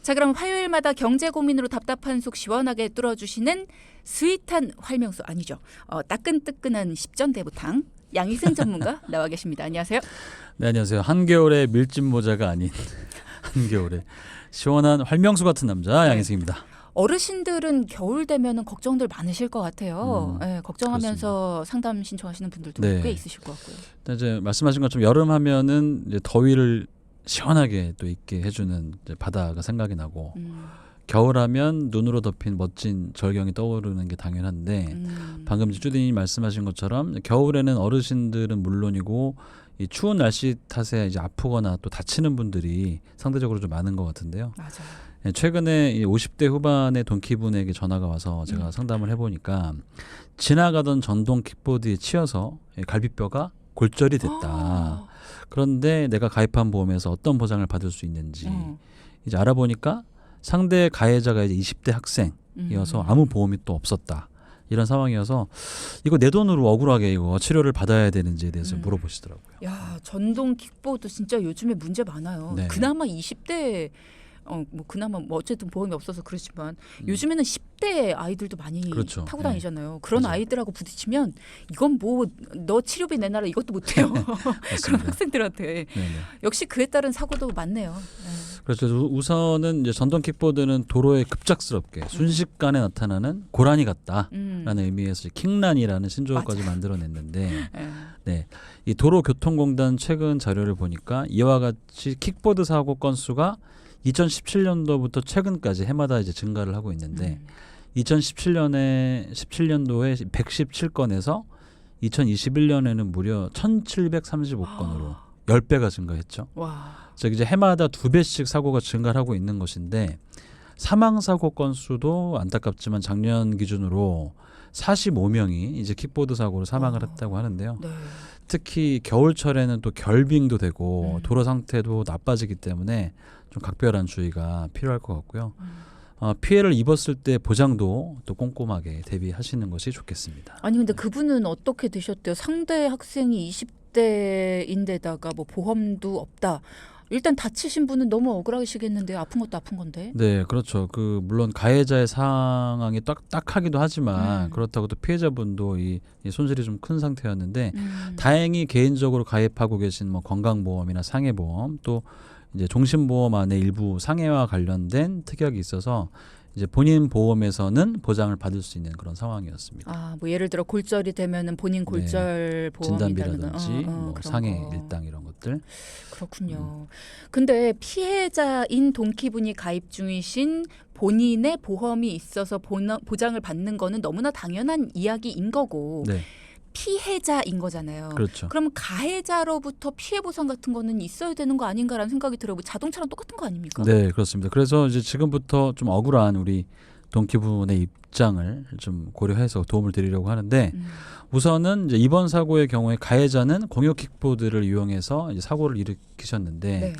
자, 그럼 화요일마다 경제 고민으로 답답한 속 시원하게 뚫어주시는 스윗한 활명수 아니죠. 따끈뜨끈한 십전대보탕 양희승 전문가 나와 계십니다. 안녕하세요. 네, 안녕하세요. 한겨울의 밀짚 모자가 아닌 한겨울의 시원한 활명수 같은 남자 양희승입니다. 어르신들은 겨울 되면은 걱정들 많으실 것 같아요. 네, 걱정하면서 그렇습니다. 상담 신청하시는 분들도 네. 꽤 있으실 것 같고요. 이제 말씀하신 것처럼 여름 하면은 이제 더위를 시원하게 또 있게 해주는 이제 바다가 생각이 나고 겨울하면 눈으로 덮인 멋진 절경이 떠오르는 게 당연한데 방금 주디님이 말씀하신 것처럼 겨울에는 어르신들은 물론이고 이 추운 날씨 탓에 이제 아프거나 또 다치는 분들이 상대적으로 좀 많은 것 같은데요. 맞아요. 최근에 이 50대 후반의 동키분에게 전화가 와서 제가 상담을 해보니까 지나가던 전동 킥보드에 치여서 갈비뼈가 골절이 됐다. 그런데 내가 가입한 보험에서 어떤 보장을 받을 수 있는지 이제 알아보니까 상대 가해자가 이제 20대 학생이어서 아무 보험이 또 없었다. 이런 상황이어서 이거 내 돈으로 억울하게 이거 치료를 받아야 되는지에 대해서 물어보시더라고요. 야, 전동 킥보드 진짜 요즘에 문제 많아요. 네. 그나마 20대 그나마 어쨌든 보험이 없어서 그렇지만 요즘에는 10대 아이들도 많이 그렇죠. 타고 네. 다니잖아요. 그런 맞아요. 아이들하고 부딪히면 이건 뭐 너 치료비 내놔라 이것도 못해요. 그런 학생들한테. 네네. 역시 그에 따른 사고도 많네요. 네. 그렇죠. 우선은 이제 전동 킥보드는 도로에 급작스럽게 순식간에 나타나는 고라니 같다라는 의미에서 킥란이라는 신조어까지 만들어냈는데, 네, 이 도로교통공단 최근 자료를 보니까 이와 같이 킥보드 사고 건수가 2017년도부터 최근까지 해마다 이제 증가를 하고 있는데 17년도에 117건에서 2021년에는 무려 1735건으로 10배가 증가했죠. 와. 즉 이제 해마다 2배씩 사고가 증가를 하고 있는 것인데 사망 사고 건수도 안타깝지만 작년 기준으로 45명이 이제 킥보드 사고로 사망을 했다고 하는데요. 네. 특히 겨울철에는 또 결빙도 되고 도로 상태도 나빠지기 때문에 좀 각별한 주의가 필요할 것 같고요. 피해를 입었을 때 보장도 또 꼼꼼하게 대비하시는 것이 좋겠습니다. 아니 근데 그분은 어떻게 되셨대요? 상대 학생이 20대인데다가 뭐 보험도 없다. 일단 다치신 분은 너무 억울하시겠는데요. 아픈 것도 아픈 건데. 네, 그렇죠. 물론 가해자의 상황이 딱하기도 하지만 그렇다고 또 피해자분도 이 손실이 좀 큰 상태였는데 다행히 개인적으로 가입하고 계신 뭐 건강보험이나 상해보험 또 이제 종신보험 안에 일부 상해와 관련된 특약이 있어서 이제 본인 보험에서는 보장을 받을 수 있는 그런 상황이었습니다. 아, 뭐 예를 들어 골절이 되면은 본인 골절 보험이라는 진단비라든지 뭐 상해 일당 이런 것들. 그렇군요. 근데 피해자인 동키분이 가입 중이신 본인의 보험이 있어서 보장을 받는 거는 너무나 당연한 이야기인 거고 네. 피해자인 거잖아요. 그렇죠. 그럼 가해자로부터 피해 보상 같은 거는 있어야 되는 거 아닌가라는 생각이 들어요. 뭐 자동차랑 똑같은 거 아닙니까? 네, 그렇습니다. 그래서 이제 지금부터 좀 억울한 우리 동키분의 입장을 좀 고려해서 도움을 드리려고 하는데 우선은 이제 이번 사고의 경우에 가해자는 공유 킥보드를 이용해서 이제 사고를 일으키셨는데 네.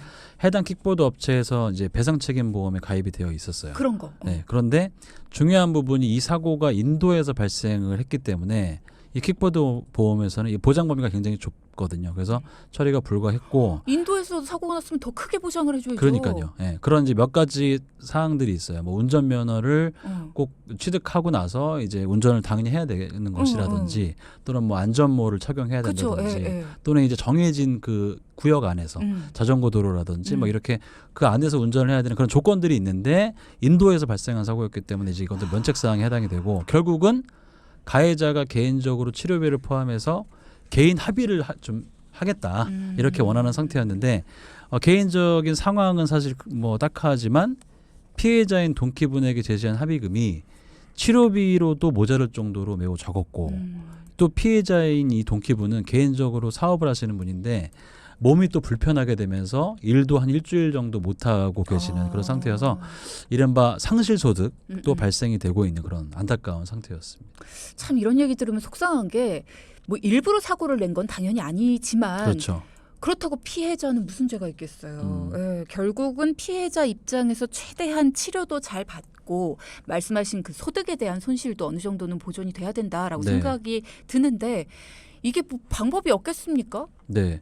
해당 킥보드 업체에서 이제 배상 책임 보험에 가입이 되어 있었어요. 그런 거. 네, 그런데 중요한 부분이 이 사고가 인도에서 발생을 했기 때문에 이 킥보드 보험에서는 이 보장 범위가 굉장히 좁거든요. 그래서 처리가 불가했고 인도에서 사고가 났으면 더 크게 보장을 해줘야죠. 그러니까요. 예, 그런 이제 몇 가지 사항들이 있어요. 뭐 운전면허를 꼭 취득하고 나서 이제 운전을 당연히 해야 되는 것이라든지 또는 뭐 안전모를 착용해야 된다든지 또는 이제 정해진 그 구역 안에서 자전거 도로라든지 뭐 이렇게 그 안에서 운전을 해야 되는 그런 조건들이 있는데 인도에서 발생한 사고였기 때문에 이제 이것도 면책 사항에 해당이 되고 결국은 가해자가 개인적으로 치료비를 포함해서 개인 합의를 좀 하겠다 이렇게 원하는 상태였는데 개인적인 상황은 사실 뭐 딱하지만 피해자인 동키분에게 제시한 합의금이 치료비로도 모자랄 정도로 매우 적었고 또 피해자인 이 동키분은 개인적으로 사업을 하시는 분인데 몸이 또 불편하게 되면서 일도 한 일주일 정도 못하고 계시는 그런 상태여서 이른바 상실소득도 발생이 되고 있는 그런 안타까운 상태였습니다. 참 이런 얘기 들으면 속상한 게 뭐 일부러 사고를 낸 건 당연히 아니지만 그렇죠. 그렇다고 피해자는 무슨 죄가 있겠어요. 예, 결국은 피해자 입장에서 최대한 치료도 잘 받고 말씀하신 그 소득에 대한 손실도 어느 정도는 보존이 돼야 된다라고 네. 생각이 드는데 이게 뭐 방법이 없겠습니까? 네.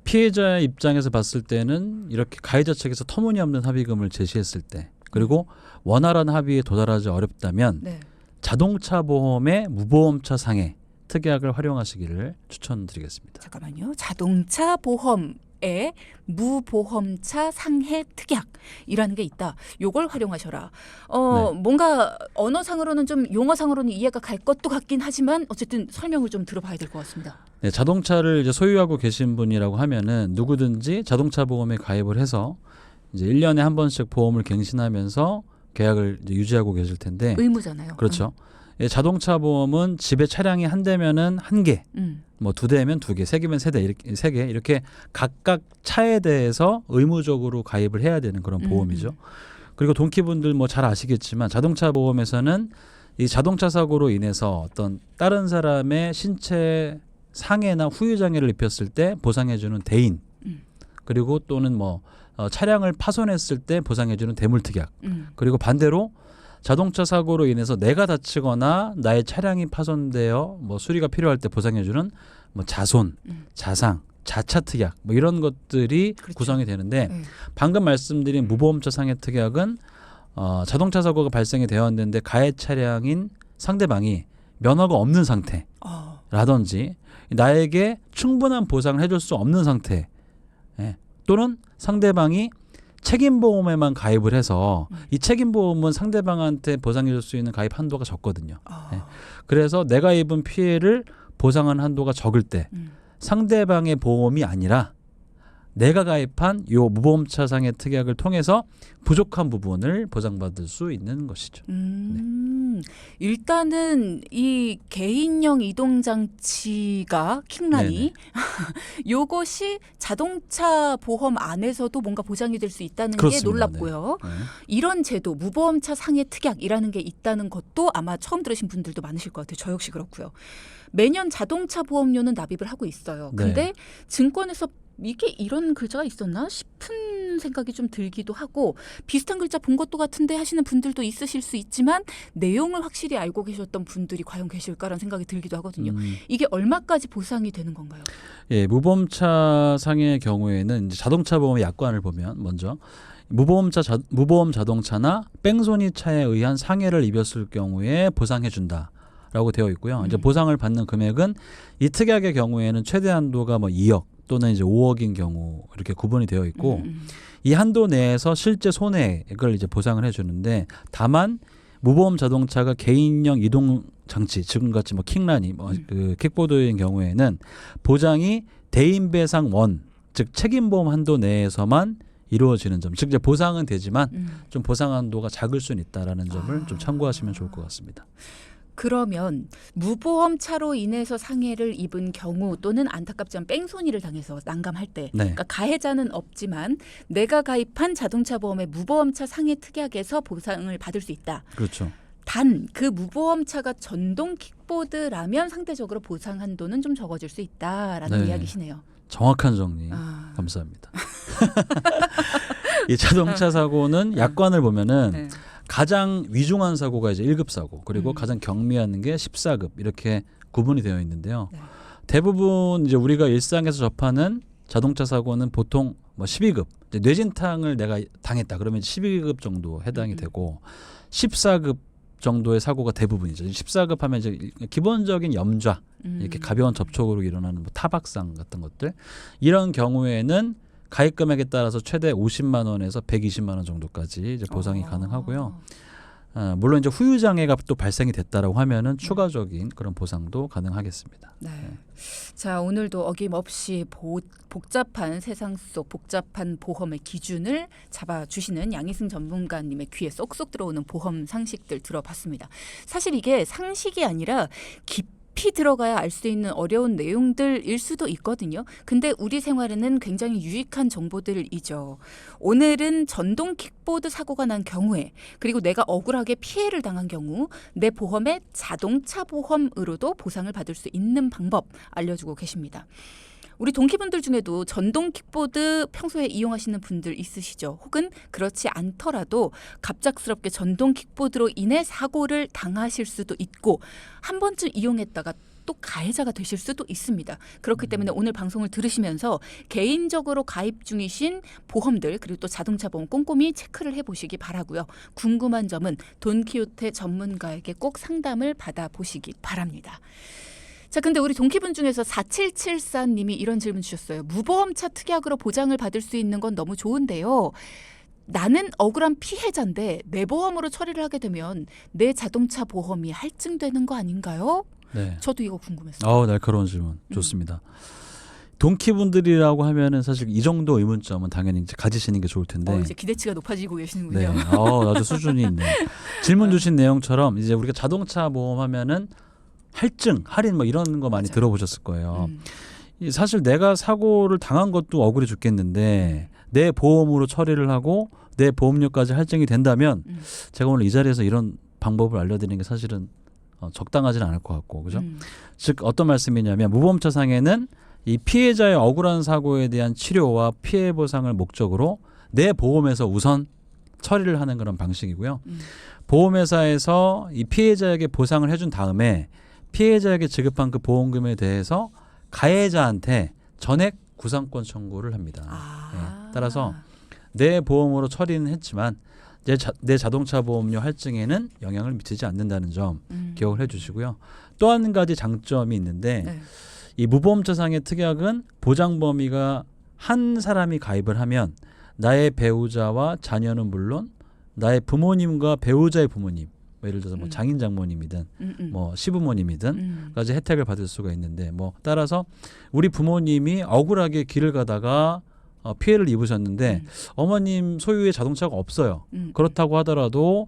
피해자의 입장에서 봤을 때는 이렇게 가해자 측에서 터무니없는 합의금을 제시했을 때 그리고 원활한 합의에 도달하지 어렵다면 네. 자동차 보험의 무보험차 상해 특약을 활용하시기를 추천드리겠습니다. 잠깐만요. 자동차 보험에 무보험차 상해 특약이라는 게 있다. 요걸 활용하셔라. 네. 뭔가 언어상으로는 좀 용어상으로는 이해가 갈 것도 같긴 하지만 어쨌든 설명을 좀 들어봐야 될 것 같습니다. 네, 자동차를 이제 소유하고 계신 분이라고 하면은 누구든지 자동차 보험에 가입을 해서 이제 1년에 한 번씩 보험을 갱신하면서 계약을 이제 유지하고 계실 텐데 의무잖아요. 그렇죠. 예, 자동차 보험은 집에 차량이 한 대면은 한 개, 뭐 두 대면 두 개, 세 개면 세 대, 이렇게 세 개 이렇게 각각 차에 대해서 의무적으로 가입을 해야 되는 그런 보험이죠. 그리고 동키분들 뭐 잘 아시겠지만 자동차 보험에서는 이 자동차 사고로 인해서 어떤 다른 사람의 신체 상해나 후유 장애를 입혔을 때 보상해주는 대인, 그리고 또는 뭐 차량을 파손했을 때 보상해주는 대물특약, 그리고 반대로 자동차 사고로 인해서 내가 다치거나 나의 차량이 파손되어 뭐 수리가 필요할 때 보상해주는 뭐 자손, 자상, 자차 특약 뭐 이런 것들이 그렇죠. 구성이 되는데 방금 말씀드린 무보험차 상해 특약은 자동차 사고가 발생이 되었는데 가해 차량인 상대방이 면허가 없는 상태라든지 나에게 충분한 보상을 해줄 수 없는 상태, 또는 상대방이 책임보험에만 가입을 해서 이 책임보험은 상대방한테 보상해줄 수 있는 가입 한도가 적거든요. 그래서 내가 입은 피해를 보상하는 한도가 적을 때 상대방의 보험이 아니라 내가 가입한 요 무보험차 상해 특약을 통해서 부족한 부분을 보장받을 수 있는 것이죠. 일단은 이 개인형 이동장치가 킹라니 요것이 자동차 보험 안에서도 뭔가 보장이 될 수 있다는 그렇습니다. 게 놀랍고요. 네. 이런 제도 무보험차 상해 특약이라는 게 있다는 것도 아마 처음 들으신 분들도 많으실 것 같아요. 저 역시 그렇고요. 매년 자동차 보험료는 납입을 하고 있어요. 근데 네. 증권에서 이게 이런 글자가 있었나 싶은 생각이 좀 들기도 하고 비슷한 글자 본 것도 같은데 하시는 분들도 있으실 수 있지만 내용을 확실히 알고 계셨던 분들이 과연 계실까라는 생각이 들기도 하거든요. 이게 얼마까지 보상이 되는 건가요? 예, 무보험차 상해의 경우에는 이제 자동차 보험의 약관을 보면 먼저 무보험 자동차나 뺑소니 차에 의한 상해를 입었을 경우에 보상해 준다라고 되어 있고요. 이제 보상을 받는 금액은 이 특약의 경우에는 최대 한도가 뭐 2억 또는 이제 5억인 경우 이렇게 구분이 되어 있고 이 한도 내에서 실제 손해액을 이제 보상을 해주는데 다만 무보험 자동차가 개인형 이동 장치 지금같이 뭐 킥라니 그 킥보드인 경우에는 보장이 대인배상 원 즉 책임보험 한도 내에서만 이루어지는 점, 즉 이제 보상은 되지만 좀 보상 한도가 작을 수는 있다라는 점을 좀 참고하시면 좋을 것 같습니다. 그러면 무보험차로 인해서 상해를 입은 경우 또는 안타깝지만 뺑소니를 당해서 난감할 때 그러니까 가해자는 없지만 내가 가입한 자동차 보험의 무보험차 상해 특약에서 보상을 받을 수 있다. 그렇죠. 단 그 무보험차가 전동 킥보드라면 상대적으로 보상 한도는 좀 적어질 수 있다라는 이야기시네요. 정확한 정리 감사합니다. 이 자동차 사고는 약관을 보면은 가장 위중한 사고가 이제 1급 사고 그리고 가장 경미한 게 14급 이렇게 구분이 되어 있는데요. 대부분 이제 우리가 일상에서 접하는 자동차 사고는 보통 뭐 12급 이제 뇌진탕을 내가 당했다 그러면 12급 정도 해당이 되고 14급 정도의 사고가 대부분이죠. 14급 하면 이제 기본적인 염좌 이렇게 가벼운 접촉으로 일어나는 뭐 타박상 같은 것들 이런 경우에는 가입 금액에 따라서 최대 50만 원에서 120만 원 정도까지 이제 보상이 가능하고요. 물론 이제 후유 장애가 또 발생이 됐다라고 하면은 추가적인 그런 보상도 가능하겠습니다. 자, 오늘도 어김없이 복잡한 세상 속 복잡한 보험의 기준을 잡아주시는 양희승 전문가님의 귀에 쏙쏙 들어오는 보험 상식들 들어봤습니다. 사실 이게 상식이 아니라 깊이 들어가야 알 수 있는 어려운 내용들일 수도 있거든요. 근데 우리 생활에는 굉장히 유익한 정보들이죠. 오늘은 전동 킥보드 사고가 난 경우에 그리고 내가 억울하게 피해를 당한 경우 내 보험의 자동차 보험으로도 보상을 받을 수 있는 방법 알려주고 계십니다. 우리 동키분들 중에도 전동 킥보드 평소에 이용하시는 분들 있으시죠? 혹은 그렇지 않더라도 갑작스럽게 전동 킥보드로 인해 사고를 당하실 수도 있고 한 번쯤 이용했다가 또 가해자가 되실 수도 있습니다. 그렇기 때문에 오늘 방송을 들으시면서 개인적으로 가입 중이신 보험들 그리고 또 자동차 보험 꼼꼼히 체크를 해보시기 바라고요. 궁금한 점은 돈키호테 전문가에게 꼭 상담을 받아보시기 바랍니다. 자, 근데 우리 동키분 중에서 4774님이 이런 질문 주셨어요. 무보험차 특약으로 보장을 받을 수 있는 건 너무 좋은데요. 나는 억울한 피해자인데 내 보험으로 처리를 하게 되면 내 자동차 보험이 할증되는 거 아닌가요? 네. 저도 이거 궁금했어요. 날카로운 질문. 좋습니다. 동키분들이라고 하면은 사실 이 정도 의문점은 당연히 이제 가지시는 게 좋을 텐데. 이제 기대치가 높아지고 계시는군요. 네. 나도 수준이 있네. 질문 주신 내용처럼 이제 우리가 자동차 보험 하면은 할증, 할인 뭐 이런 거 많이 맞아요. 들어보셨을 거예요. 사실 내가 사고를 당한 것도 억울해 죽겠는데 내 보험으로 처리를 하고 내 보험료까지 할증이 된다면 제가 오늘 이 자리에서 이런 방법을 알려드리는 게 사실은 적당하지는 않을 것 같고, 그죠? 즉 어떤 말씀이냐면 무보험차상에는 이 피해자의 억울한 사고에 대한 치료와 피해 보상을 목적으로 내 보험에서 우선 처리를 하는 그런 방식이고요. 보험회사에서 이 피해자에게 보상을 해준 다음에 피해자에게 지급한 그 보험금에 대해서 가해자한테 전액 구상권 청구를 합니다. 네. 따라서 내 보험으로 처리는 했지만 내 자동차 보험료 할증에는 영향을 미치지 않는다는 점 기억을 해주시고요. 또 한 가지 장점이 있는데 이 무보험차상의 특약은 보장 범위가 한 사람이 가입을 하면 나의 배우자와 자녀는 물론 나의 부모님과 배우자의 부모님, 예를 들어서 뭐 장인 장모님이든 뭐 시부모님이든 까지 혜택을 받을 수가 있는데, 뭐 따라서 우리 부모님이 억울하게 길을 가다가 피해를 입으셨는데 어머님 소유의 자동차가 없어요. 그렇다고 하더라도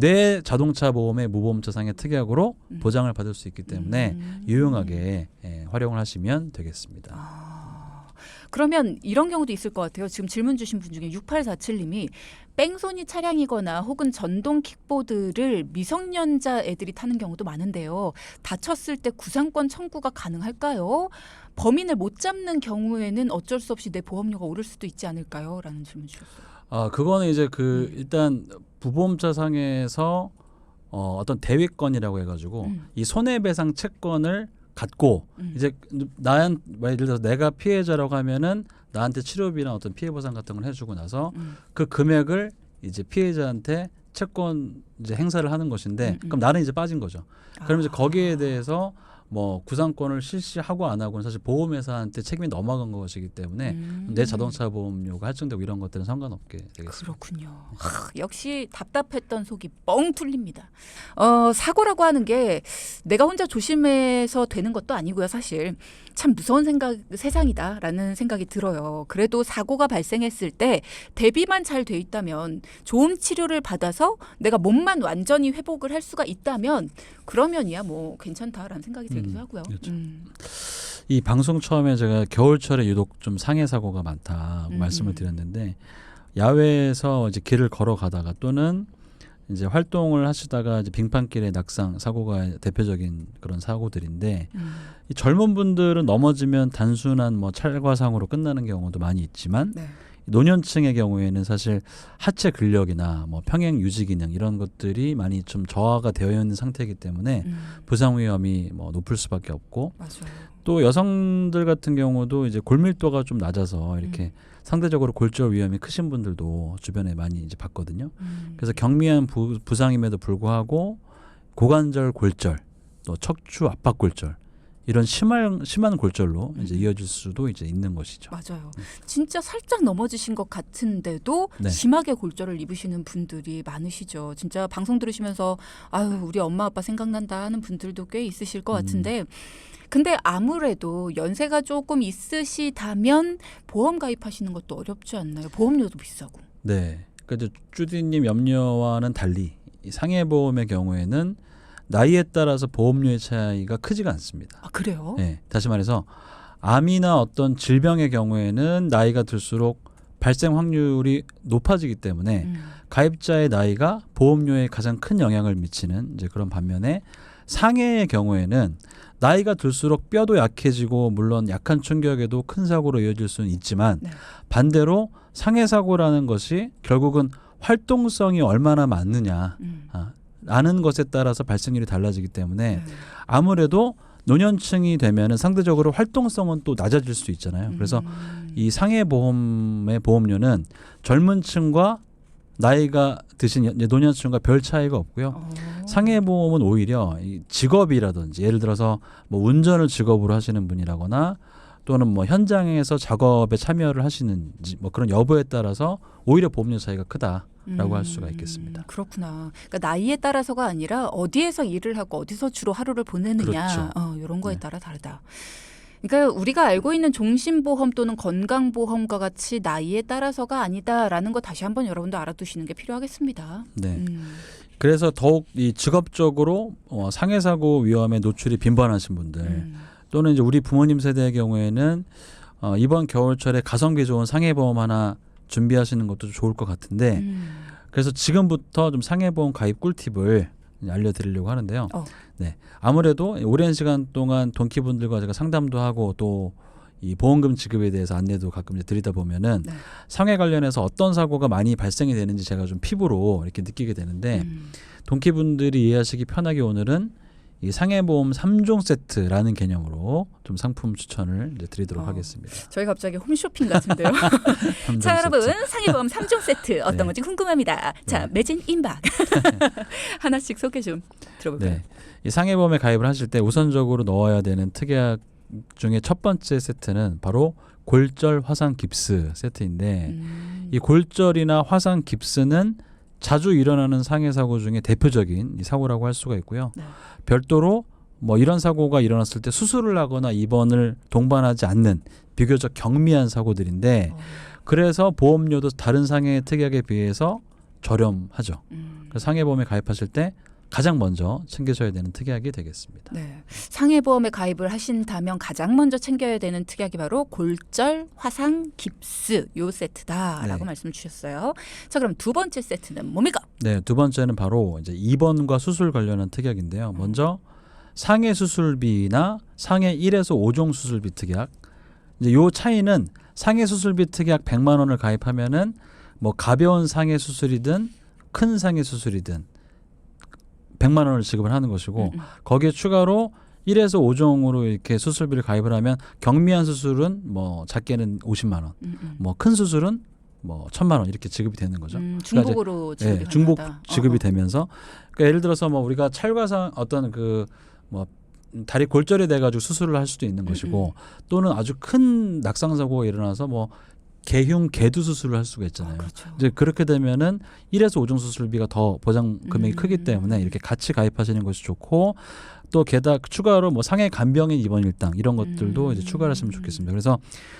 내 자동차 보험의 무보험차상의 특약으로 보장을 받을 수 있기 때문에 유용하게 활용을 하시면 되겠습니다. 그러면 이런 경우도 있을 것 같아요. 지금 질문 주신 분 중에 6847님이 뺑소니 차량이거나 혹은 전동 킥보드를 미성년자 애들이 타는 경우도 많은데요. 다쳤을 때 구상권 청구가 가능할까요? 범인을 못 잡는 경우에는 어쩔 수 없이 내 보험료가 오를 수도 있지 않을까요? 라는 질문 주셨어요. 그거는 이제 일단 부보험차상에서 어떤 대위권이라고 해가지고 이 손해배상 채권을 갖고 이제 예를 들어서 내가 피해자라고 하면은 나한테 치료비나 어떤 피해 보상 같은 걸 해주고 나서 그 금액을 이제 피해자한테 채권 이제 행사를 하는 것인데 그럼 나는 이제 빠진 거죠. 그럼 이제 거기에 대해서 뭐 구상권을 실시하고 안 하고는 사실 보험회사한테 책임이 넘어간 것이기 때문에 내 자동차 보험료가 할증되고 이런 것들은 상관없게 되겠습니다. 그렇군요. 역시 답답했던 속이 뻥 뚫립니다. 사고라고 하는 게 내가 혼자 조심해서 되는 것도 아니고요. 사실 참 무서운 세상이다라는 생각이 들어요. 그래도 사고가 발생했을 때 대비만 잘 돼 있다면, 좋은 치료를 받아서 내가 몸만 완전히 회복을 할 수가 있다면 그러면이야 뭐 괜찮다라는 생각이 들기도 하고요. 그렇죠. 이 방송 처음에 제가 겨울철에 유독 좀 상해 사고가 많다고 말씀을 드렸는데, 야외에서 이제 길을 걸어가다가 또는 이제 활동을 하시다가 이제 빙판길에 낙상 사고가 대표적인 그런 사고들인데, 이 젊은 분들은 넘어지면 단순한 뭐 찰과상으로 끝나는 경우도 많이 있지만 노년층의 경우에는 사실 하체 근력이나 뭐 평행 유지 기능 이런 것들이 많이 좀 저하가 되어 있는 상태이기 때문에 부상 위험이 뭐 높을 수밖에 없고, 맞아요. 또 여성들 같은 경우도 이제 골밀도가 좀 낮아서 이렇게 상대적으로 골절 위험이 크신 분들도 주변에 많이 이제 봤거든요. 그래서 경미한 부상임에도 불구하고 고관절 골절, 또 척추 압박 골절 이런 심한 골절로 이제 이어질 수도 이제 있는 것이죠. 맞아요. 진짜 살짝 넘어지신 것 같은데도 심하게 골절을 입으시는 분들이 많으시죠. 진짜 방송 들으시면서 아유 우리 엄마 아빠 생각난다 하는 분들도 꽤 있으실 것 같은데, 근데 아무래도 연세가 조금 있으시다면 보험 가입하시는 것도 어렵지 않나요? 보험료도 비싸고. 네. 그러니까 쭈디님 염려와는 달리 이 상해보험의 경우에는 나이에 따라서 보험료의 차이가 크지가 않습니다. 아, 그래요? 네. 다시 말해서 암이나 어떤 질병의 경우에는 나이가 들수록 발생 확률이 높아지기 때문에 가입자의 나이가 보험료에 가장 큰 영향을 미치는 이제 그런 반면에, 상해의 경우에는 나이가 들수록 뼈도 약해지고 물론 약한 충격에도 큰 사고로 이어질 수는 있지만 반대로 상해 사고라는 것이 결국은 활동성이 얼마나 많느냐 라는 것에 따라서 발생률이 달라지기 때문에 아무래도 노년층이 되면은 상대적으로 활동성은 또 낮아질 수 있잖아요. 그래서 이 상해보험의 보험료는 젊은층과 나이가 드신 노년층과 별 차이가 없고요. 상해보험은 오히려 이 직업이라든지 예를 들어서 뭐 운전을 직업으로 하시는 분이라거나 또는 뭐 현장에서 작업에 참여를 하시는지 뭐 그런 여부에 따라서 오히려 보험료 차이가 크다라고 할 수가 있겠습니다. 그렇구나. 그러니까 나이에 따라서가 아니라 어디에서 일을 하고 어디서 주로 하루를 보내느냐 그렇죠. 이런 거에 네. 따라 다르다. 그러니까 우리가 알고 있는 종신보험 또는 건강보험과 같이 나이에 따라서가 아니다라는 거 다시 한번 여러분도 알아두시는 게 필요하겠습니다. 네. 그래서 더욱 이 직업적으로 상해사고 위험에 노출이 빈번하신 분들 또는 이제 우리 부모님 세대의 경우에는 이번 겨울철에 가성비 좋은 상해보험 하나 준비하시는 것도 좀 좋을 것 같은데 그래서 지금부터 좀 상해보험 가입 꿀팁을 알려드리려고 하는데요. 네, 아무래도 오랜 시간 동안 동키분들과 제가 상담도 하고 또 이 보험금 지급에 대해서 안내도 가끔 이제 드리다 보면은 네. 상해 관련해서 어떤 사고가 많이 발생이 되는지 제가 좀 피부로 이렇게 느끼게 되는데 동키분들이 이해하시기 편하게 오늘은 이 상해보험 3종 세트라는 개념으로 좀 상품 추천을 이제 드리도록 하겠습니다. 저희 갑자기 홈쇼핑 같은데요. 자, 여러분 상해보험 3종 세트 어떤 건지 궁금합니다. 자, 매진 임박. 하나씩 소개 좀 들어볼까요? 네. 이 상해보험에 가입을 하실 때 우선적으로 넣어야 되는 특약 중에 첫 번째 세트는 바로 골절 화상 깁스 세트인데 이 골절이나 화상 깁스는 자주 일어나는 상해 사고 중에 대표적인 이 사고라고 할 수가 있고요. 네. 별도로 뭐 이런 사고가 일어났을 때 수술을 하거나 입원을 동반하지 않는 비교적 경미한 사고들인데 그래서 보험료도 다른 상해 특약에 비해서 저렴하죠. 그래서 상해보험에 가입하실 때 가장 먼저 챙기셔야 되는 특약이 되겠습니다. 네. 상해보험에 가입을 하신다면 가장 먼저 챙겨야 되는 특약이 바로 골절, 화상, 깁스 요 세트다라고 네. 말씀을 주셨어요. 자, 그럼 두 번째 세트는 뭡니까? 네, 두 번째는 바로 이제 입원과 수술 관련한 특약인데요. 먼저 상해 수술비나 상해 1에서 5종 수술비 특약. 이제 요 차이는 상해 수술비 특약 100만 원을 가입하면은 뭐 가벼운 상해 수술이든 큰 상해 수술이든 100만 원을 지급을 하는 것이고 거기에 추가로 1에서 5종으로 이렇게 수술비를 가입을 하면 경미한 수술은 뭐 작게는 50만 원, 뭐 큰 수술은 뭐 1,000만 원 이렇게 지급이 되는 거죠. 중복으로 지급이 네, 중복 가능하다. 지급이 되면서 그러니까 예를 들어서 뭐 우리가 찰과상 어떤 그 뭐 다리 골절이 돼가지고 수술을 할 수도 있는 것이고 또는 아주 큰 낙상 사고가 일어나서 뭐 개흉 개두 수술을 할 수가 있잖아요. 그렇죠. 이제 그렇게 되면은 1에서 5종 수술비가 더 보장 금액이 크기 때문에 이렇게 같이 가입하시는 것이 좋고 또 게다가 추가로 뭐 상해 간병인 입원 일당 이런 것들도 이제 추가하시면 좋겠습니다. 그래서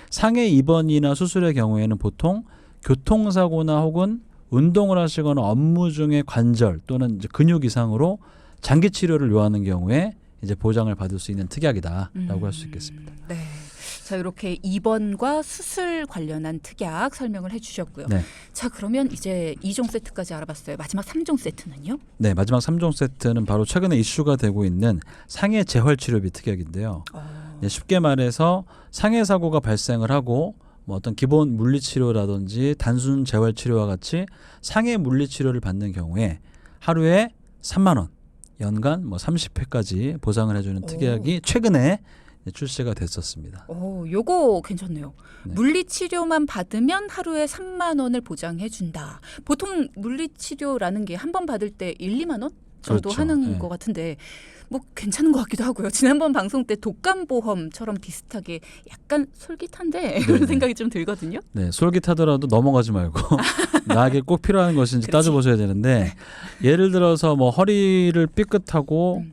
상해 입원이나 수술의 경우에는 보통 교통사고나 혹은 운동을 하시거나 업무 중에 관절 또는 이제 근육 이상으로 장기 치료를 요하는 경우에 이제 보장을 받을 수 있는 특약이다라고 할 수 있겠습니다. 네. 자, 이렇게 입원과 수술 관련한 특약 설명을 해주셨고요. 네. 자, 그러면 이제 2종 세트까지 알아봤어요. 마지막 3종 세트는요? 네, 마지막 3종 세트는 바로 최근에 이슈가 되고 있는 상해 재활치료비 특약인데요. 네, 쉽게 말해서 상해 사고가 발생을 하고 뭐 어떤 기본 물리치료라든지 단순 재활치료와 같이 상해 물리치료를 받는 경우에 하루에 3만 원, 연간 뭐 30회까지 보상을 해주는 특약이 최근에 출시가 됐었습니다. 오, 요거 괜찮네요. 네. 물리치료만 받으면 하루에 3만 원을 보장해 준다. 보통 물리치료라는 게 한 번 받을 때 1, 2만 원 정도 그렇죠. 하는 네. 것 같은데 뭐 괜찮은 것 같기도 하고요. 지난번 방송 때 독감보험처럼 비슷하게 약간 솔깃한데 이런 네네. 생각이 좀 들거든요. 네, 솔깃하더라도 넘어가지 말고 나에게 꼭 필요한 것인지 그렇지. 따져보셔야 되는데 예를 들어서 뭐 허리를 삐끗하고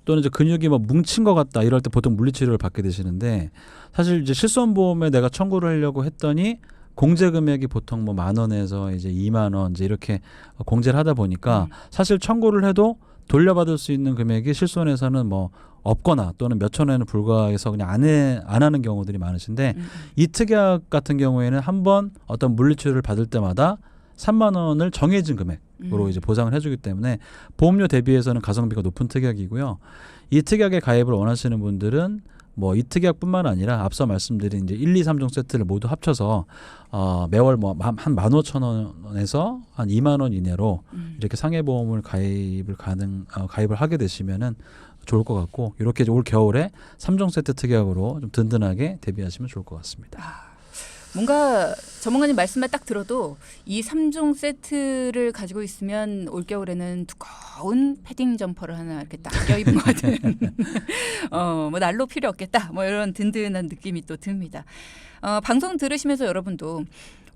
또는 이제 근육이 뭐 뭉친 것 같다 이럴 때 보통 물리치료를 받게 되시는데 사실 이제 실손보험에 내가 청구를 하려고 했더니 공제 금액이 보통 뭐 10,000원에서 이제 20,000원 이제 이렇게 공제를 하다 보니까 사실 청구를 해도 돌려받을 수 있는 금액이 실손에서는 뭐 없거나 또는 몇천 원에 불과해서 그냥 안 하는 경우들이 많으신데 이 특약 같은 경우에는 한번 어떤 물리치료를 받을 때마다 3만 원을 정해진 금액으로 이제 보상을 해주기 때문에 보험료 대비해서는 가성비가 높은 특약이고요. 이 특약에 가입을 원하시는 분들은 뭐 이 특약뿐만 아니라 앞서 말씀드린 이제 1, 2, 3종 세트를 모두 합쳐서 매월 뭐 한 15,000원에서 한 2만 원 이내로 이렇게 상해보험을 가입을 하게 되시면은 좋을 것 같고 이렇게 올 겨울에 3종 세트 특약으로 좀 든든하게 대비하시면 좋을 것 같습니다. 뭔가 전문가님 말씀만 딱 들어도 이 3종 세트를 가지고 있으면 올겨울에는 두꺼운 패딩 점퍼를 하나 이렇게 딱 껴입은 것 같은 뭐 난로 필요 없겠다 뭐 이런 든든한 느낌이 또 듭니다. 방송 들으시면서 여러분도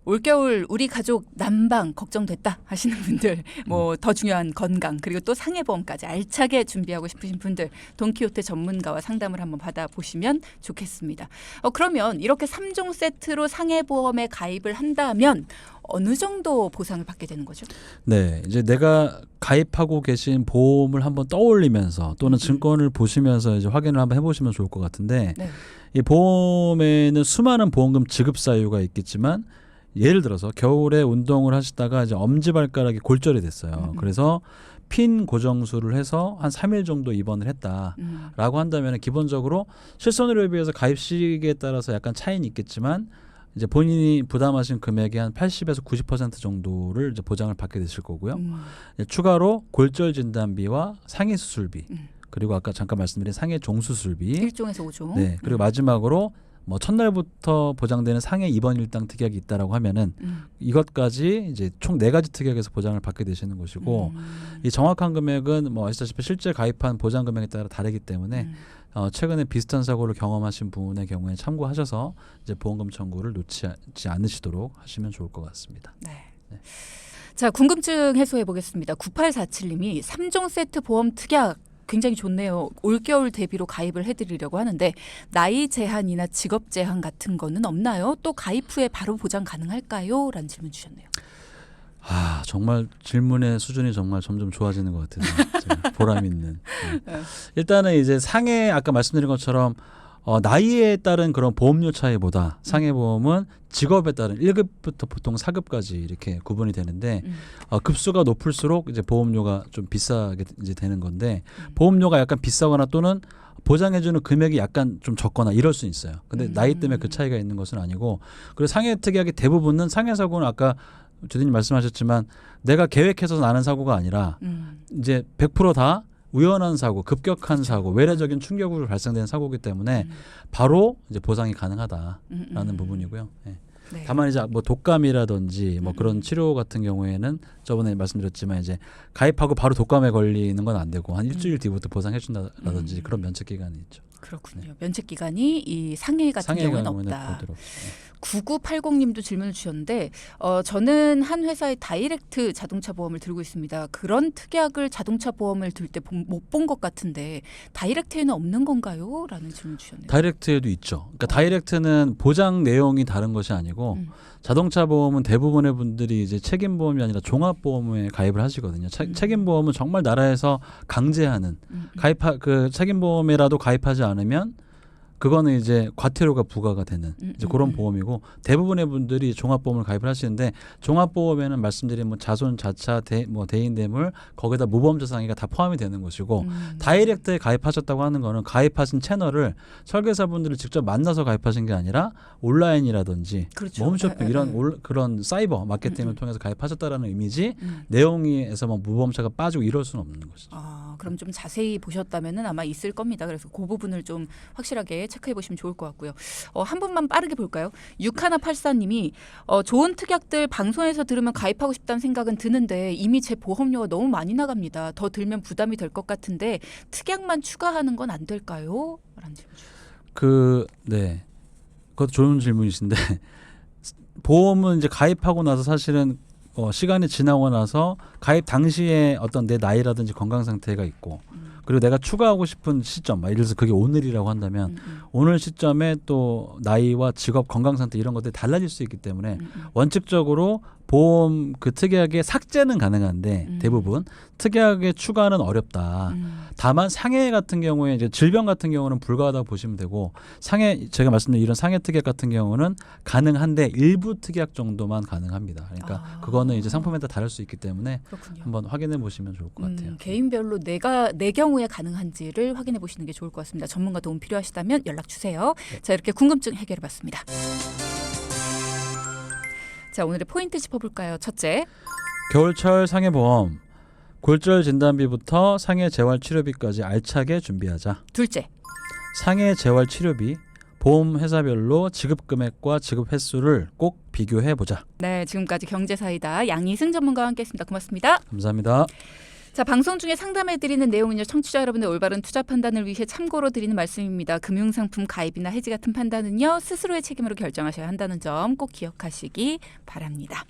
올겨울 우리 가족 난방 걱정됐다 하시는 분들 뭐 더 중요한 건강 그리고 또 상해보험까지 알차게 준비하고 싶으신 분들 돈키호테 전문가와 상담을 한번 받아보시면 좋겠습니다. 그러면 이렇게 3종 세트로 상해보험에 가입을 한다면 어느 정도 보상을 받게 되는 거죠? 네, 이제 내가 가입하고 계신 보험을 한번 떠올리면서 또는 증권을 보시면서 이제 확인을 한번 해보시면 좋을 것 같은데 네. 이 보험에는 수많은 보험금 지급 사유가 있겠지만 예를 들어서 겨울에 운동을 하시다가 이제 엄지발가락이 골절이 됐어요. 그래서 핀 고정술을 해서 한 3일 정도 입원을 했다라고 한다면 기본적으로 실손의료에 비해서 가입 시기에 따라서 약간 차이는 있겠지만 이제 본인이 부담하신 금액의 한 80에서 90% 정도를 이제 보장을 받게 되실 거고요. 추가로 골절 진단비와 상해 수술비 그리고 아까 잠깐 말씀드린 상해 종수술비 1종에서 5종. 네, 그리고 마지막으로 뭐 첫날부터 보장되는 상해 입원 일당 특약이 있다라고 하면은 이것까지 이제 총 4가지 특약에서 보장을 받게 되시는 것이고 이 정확한 금액은 뭐 아시다시피 실제 가입한 보장 금액에 따라 다르기 때문에 최근에 비슷한 사고를 경험하신 분의 경우에 참고하셔서 이제 보험금 청구를 놓치지 않으시도록 하시면 좋을 것 같습니다. 네. 자, 궁금증 해소해 보겠습니다. 9847님이 3종 세트 보험 특약 굉장히 좋네요. 올겨울 대비로 가입을 해드리려고 하는데 나이 제한이나 직업 제한 같은 거는 없나요? 또 가입 후에 바로 보장 가능할까요? 라는 질문 주셨네요. 정말 질문의 수준이 정말 점점 좋아지는 것 같아요. 보람 있는. 일단은 이제 상해 아까 말씀드린 것처럼 나이에 따른 그런 보험료 차이보다 상해보험은 직업에 따른 1급부터 보통 4급까지 이렇게 구분이 되는데 급수가 높을수록 이제 보험료가 좀 비싸게 이제 되는 건데 보험료가 약간 비싸거나 또는 보장해주는 금액이 약간 좀 적거나 이럴 수 있어요. 근데 나이 때문에 그 차이가 있는 것은 아니고 그리고 상해 특약의 대부분은 상해 사고는 아까 주디님 말씀하셨지만 내가 계획해서 나는 사고가 아니라 이제 100% 다 우연한 사고, 급격한 사고, 외래적인 충격으로 발생된 사고이기 때문에 바로 이제 보상이 가능하다라는 부분이고요. 네. 네. 다만 이제 뭐 독감이라든지 뭐 그런 치료 같은 경우에는 저번에 말씀드렸지만 이제 가입하고 바로 독감에 걸리는 건 안 되고 한 일주일 뒤부터 보상해 준다라든지 그런 면책 기간이 있죠. 그렇군요. 네. 면책 기간이 이 상해 같은 경우는 없다. 9980님도 질문을 주셨는데 저는 한 회사의 다이렉트 자동차 보험을 들고 있습니다. 그런 특약을 자동차 보험을 들 때 못 본 것 같은데 다이렉트에는 없는 건가요? 라는 질문 주셨네요. 다이렉트에도 있죠. 그러니까 다이렉트는 보장 내용이 다른 것이 아니고 자동차 보험은 대부분의 분들이 이제 책임 보험이 아니라 종합 보험에 가입을 하시거든요. 책임 보험은 정말 나라에서 강제하는 그 책임 보험에라도 가입하지 않으면 그거는 이제 과태료가 부과가 되는 이제 그런 보험이고 대부분의 분들이 종합보험을 가입을 하시는데 종합보험에는 말씀드린 뭐 자손, 자차, 대인 대물 거기다 무보험자산이가 다 포함이 되는 것이고 다이렉트에 가입하셨다고 하는 거는 가입하신 채널을 설계사분들을 직접 만나서 가입하신 게 아니라 온라인이라든지 그렇죠. 홈쇼핑 이런 그런 사이버 마케팅을 통해서 가입하셨다라는 의미지 내용에서 뭐 무보험자가 빠지고 이럴 수는 없는 것이죠. 그럼 좀 자세히 보셨다면은 아마 있을 겁니다. 그래서 그 부분을 좀 확실하게 체크해 보시면 좋을 것 같고요. 한 분만 빠르게 볼까요? 6184님이 좋은 특약들 방송에서 들으면 가입하고 싶다는 생각은 드는데 이미 제 보험료가 너무 많이 나갑니다. 더 들면 부담이 될 것 같은데 특약만 추가하는 건 안 될까요? 라는 질문. 네. 그것도 좋은 질문이신데 보험은 이제 가입하고 나서 사실은 시간이 지나고 나서 가입 당시에 어떤 내 나이라든지 건강 상태가 있고 그리고 내가 추가하고 싶은 시점, 예를 들어서 그게 오늘이라고 한다면 오늘 시점에 또 나이와 직업, 건강 상태 이런 것들이 달라질 수 있기 때문에 원칙적으로 보험 그 특약의 삭제는 가능한데 대부분 특약의 추가는 어렵다. 다만 상해 같은 경우에 이제 질병 같은 경우는 불가하다고 보시면 되고 상해 제가 말씀드린 이런 상해 특약 같은 경우는 가능한데 일부 특약 정도만 가능합니다. 그러니까 그거는 이제 상품에 따라 다를 수 있기 때문에 그렇군요. 한번 확인해 보시면 좋을 것 같아요. 개인별로 내 경우에 가능한지를 확인해 보시는 게 좋을 것 같습니다. 전문가 도움 필요하시다면 연락 주세요. 네. 자, 이렇게 궁금증 해결해 봤습니다. 자, 오늘의 포인트 짚어볼까요? 첫째, 겨울철 상해보험 골절 진단비부터 상해 재활 치료비까지 알차게 준비하자. 둘째. 상해 재활 치료비 보험 회사별로 지급 금액과 지급 횟수를 꼭 비교해 보자. 네, 지금까지 경제사이다 양희승 전문가와 함께했습니다. 고맙습니다. 감사합니다. 자, 방송 중에 상담해드리는 내용은요, 청취자 여러분의 올바른 투자 판단을 위해 참고로 드리는 말씀입니다. 금융상품 가입이나 해지 같은 판단은요, 스스로의 책임으로 결정하셔야 한다는 점 꼭 기억하시기 바랍니다.